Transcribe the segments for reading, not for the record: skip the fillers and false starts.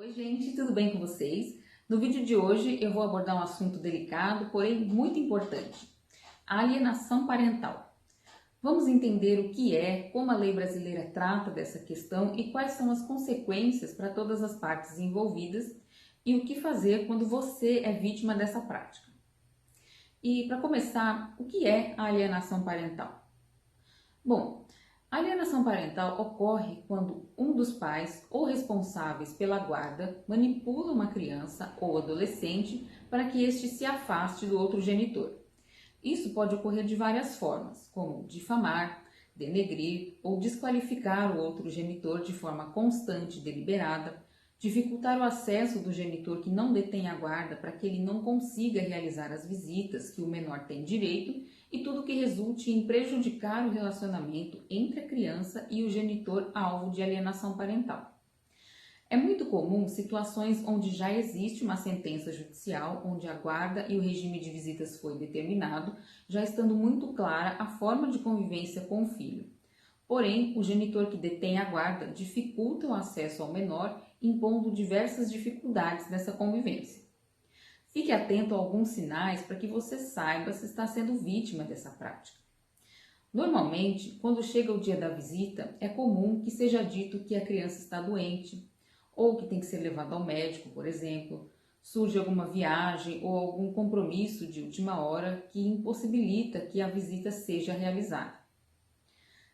Oi gente, tudo bem com vocês? No vídeo de hoje eu vou abordar um assunto delicado, porém muito importante: a alienação parental. Vamos entender o que é, como a lei brasileira trata dessa questão e quais são as consequências para todas as partes envolvidas e o que fazer quando você é vítima dessa prática. E para começar, o que é a alienação parental? Bom, a alienação parental ocorre quando um dos pais ou responsáveis pela guarda manipula uma criança ou adolescente para que este se afaste do outro genitor. Isso pode ocorrer de várias formas, como difamar, denegrir ou desqualificar o outro genitor de forma constante e deliberada, dificultar o acesso do genitor que não detém a guarda para que ele não consiga realizar as visitas que o menor tem direito e tudo que resulte em prejudicar o relacionamento entre a criança e o genitor alvo de alienação parental. É muito comum situações onde já existe uma sentença judicial, onde a guarda e o regime de visitas foi determinado, já estando muito clara a forma de convivência com o filho. Porém, o genitor que detém a guarda dificulta o acesso ao menor, impondo diversas dificuldades nessa convivência. Fique atento a alguns sinais para que você saiba se está sendo vítima dessa prática. Normalmente, quando chega o dia da visita, é comum que seja dito que a criança está doente, ou que tem que ser levada ao médico, por exemplo, surge alguma viagem ou algum compromisso de última hora que impossibilita que a visita seja realizada.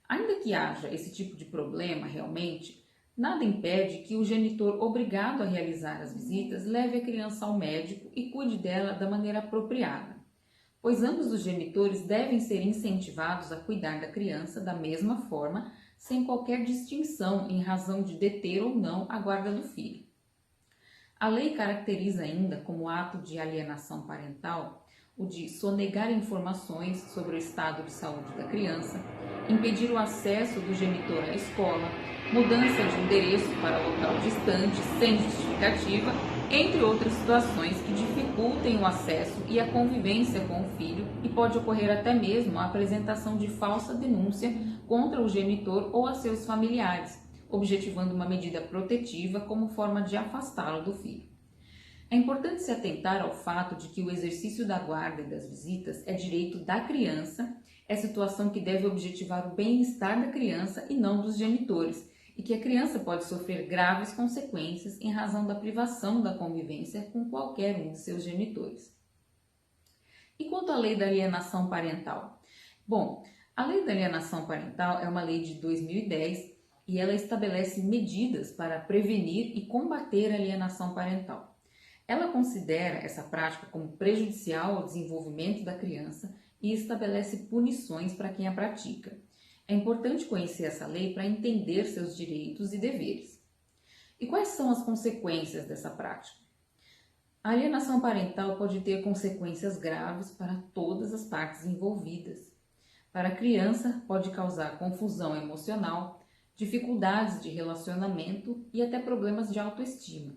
Ainda que haja esse tipo de problema realmente, nada impede que o genitor obrigado a realizar as visitas leve a criança ao médico e cuide dela da maneira apropriada, pois ambos os genitores devem ser incentivados a cuidar da criança da mesma forma, sem qualquer distinção em razão de deter ou não a guarda do filho. A lei caracteriza ainda como ato de alienação parental o de sonegar informações sobre o estado de saúde da criança, impedir o acesso do genitor à escola, mudança de endereço para local distante sem justificativa, entre outras situações que dificultem o acesso e a convivência com o filho, e pode ocorrer até mesmo a apresentação de falsa denúncia contra o genitor ou a seus familiares, objetivando uma medida protetiva como forma de afastá-lo do filho. É importante se atentar ao fato de que o exercício da guarda e das visitas é direito da criança, é situação que deve objetivar o bem-estar da criança e não dos genitores, e que a criança pode sofrer graves consequências em razão da privação da convivência com qualquer um de seus genitores. E quanto à lei da alienação parental? Bom, a lei da alienação parental é uma lei de 2010 e ela estabelece medidas para prevenir e combater a alienação parental. Ela considera essa prática como prejudicial ao desenvolvimento da criança e estabelece punições para quem a pratica. É importante conhecer essa lei para entender seus direitos e deveres. E quais são as consequências dessa prática? A alienação parental pode ter consequências graves para todas as partes envolvidas. Para a criança, pode causar confusão emocional, dificuldades de relacionamento e até problemas de autoestima.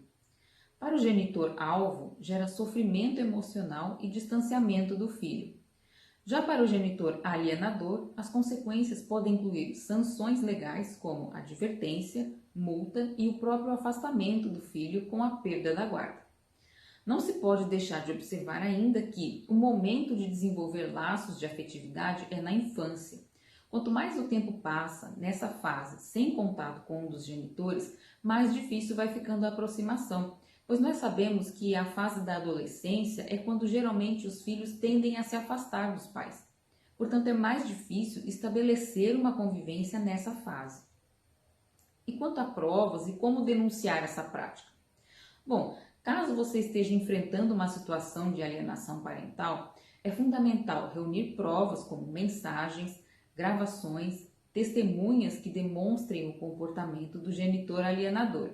Para o genitor alvo, gera sofrimento emocional e distanciamento do filho. Já para o genitor alienador, as consequências podem incluir sanções legais como advertência, multa e o próprio afastamento do filho com a perda da guarda. Não se pode deixar de observar ainda que o momento de desenvolver laços de afetividade é na infância. Quanto mais o tempo passa nessa fase sem contato com um dos genitores, mais difícil vai ficando a aproximação, pois nós sabemos que a fase da adolescência é quando geralmente os filhos tendem a se afastar dos pais. Portanto, é mais difícil estabelecer uma convivência nessa fase. E quanto a provas e como denunciar essa prática? Bom, caso você esteja enfrentando uma situação de alienação parental, é fundamental reunir provas como mensagens, gravações, testemunhas que demonstrem o comportamento do genitor alienador.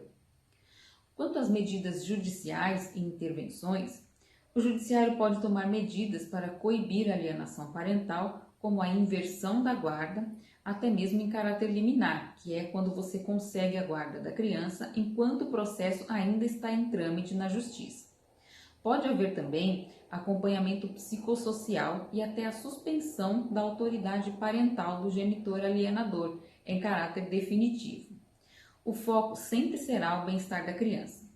Quanto às medidas judiciais e intervenções, o judiciário pode tomar medidas para coibir a alienação parental, como a inversão da guarda, até mesmo em caráter liminar, que é quando você consegue a guarda da criança enquanto o processo ainda está em trâmite na justiça. Pode haver também acompanhamento psicossocial e até a suspensão da autoridade parental do genitor alienador, em caráter definitivo. O foco sempre será o bem-estar da criança.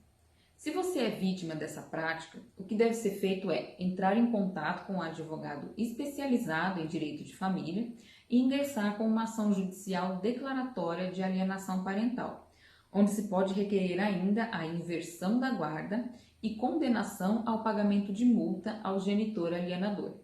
Se você é vítima dessa prática, o que deve ser feito é entrar em contato com um advogado especializado em direito de família e ingressar com uma ação judicial declaratória de alienação parental, onde se pode requerer ainda a inversão da guarda e condenação ao pagamento de multa ao genitor alienador.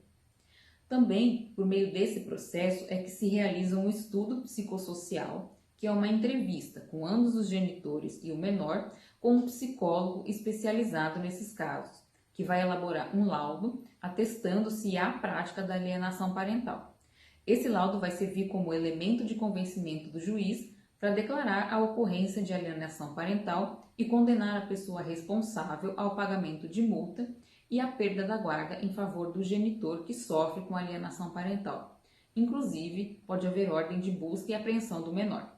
Também, por meio desse processo, é que se realiza um estudo psicossocial, que é uma entrevista com ambos os genitores e o menor, com um psicólogo especializado nesses casos, que vai elaborar um laudo atestando se há prática da alienação parental. Esse laudo vai servir como elemento de convencimento do juiz para declarar a ocorrência de alienação parental e condenar a pessoa responsável ao pagamento de multa e a perda da guarda em favor do genitor que sofre com alienação parental. Inclusive, pode haver ordem de busca e apreensão do menor.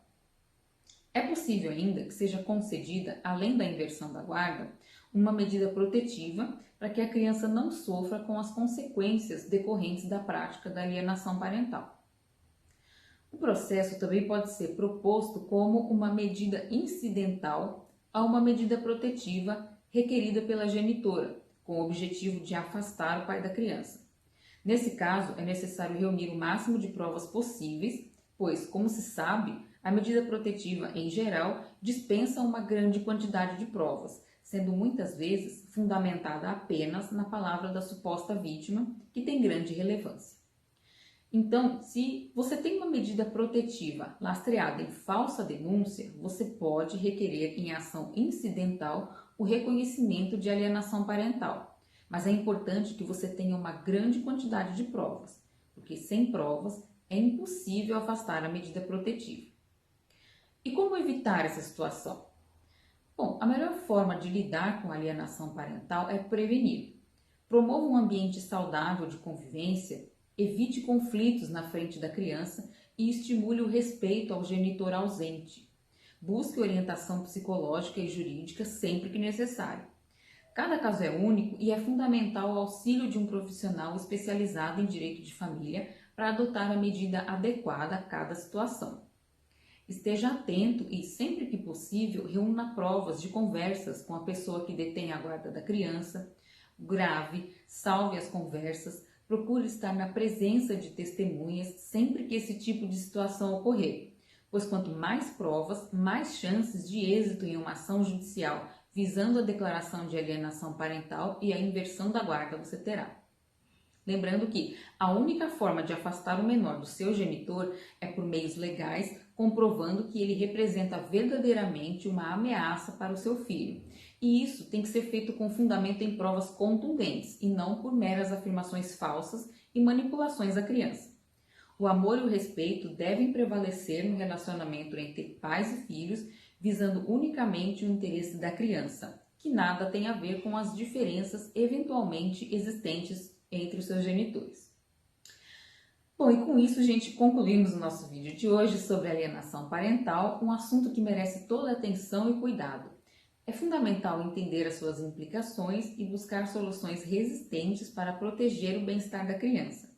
É possível ainda que seja concedida, além da inversão da guarda, uma medida protetiva para que a criança não sofra com as consequências decorrentes da prática da alienação parental. O processo também pode ser proposto como uma medida incidental a uma medida protetiva requerida pela genitora, com o objetivo de afastar o pai da criança. Nesse caso, é necessário reunir o máximo de provas possíveis, pois, como se sabe, a medida protetiva, em geral, dispensa uma grande quantidade de provas, sendo muitas vezes fundamentada apenas na palavra da suposta vítima, que tem grande relevância. Então, se você tem uma medida protetiva lastreada em falsa denúncia, você pode requerer em ação incidental o reconhecimento de alienação parental. Mas é importante que você tenha uma grande quantidade de provas, porque sem provas é impossível afastar a medida protetiva. E como evitar essa situação? Bom, a melhor forma de lidar com a alienação parental é prevenir. Promova um ambiente saudável de convivência, evite conflitos na frente da criança e estimule o respeito ao genitor ausente. Busque orientação psicológica e jurídica sempre que necessário. Cada caso é único e é fundamental o auxílio de um profissional especializado em direito de família para adotar a medida adequada a cada situação. Esteja atento e, sempre que possível, reúna provas de conversas com a pessoa que detém a guarda da criança, grave, salve as conversas, procure estar na presença de testemunhas sempre que esse tipo de situação ocorrer, pois quanto mais provas, mais chances de êxito em uma ação judicial visando a declaração de alienação parental e a inversão da guarda você terá. Lembrando que a única forma de afastar o menor do seu genitor é por meios legais, comprovando que ele representa verdadeiramente uma ameaça para o seu filho. E isso tem que ser feito com fundamento em provas contundentes e não por meras afirmações falsas e manipulações da criança. O amor e o respeito devem prevalecer no relacionamento entre pais e filhos, visando unicamente o interesse da criança, que nada tem a ver com as diferenças eventualmente existentes entre os seus genitores. Bom, e com isso, gente, concluímos o nosso vídeo de hoje sobre alienação parental, um assunto que merece toda atenção e cuidado. É fundamental entender as suas implicações e buscar soluções resistentes para proteger o bem-estar da criança.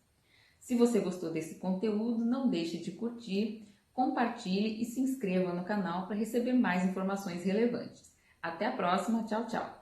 Se você gostou desse conteúdo, não deixe de curtir, compartilhe e se inscreva no canal para receber mais informações relevantes. Até a próxima, tchau, tchau!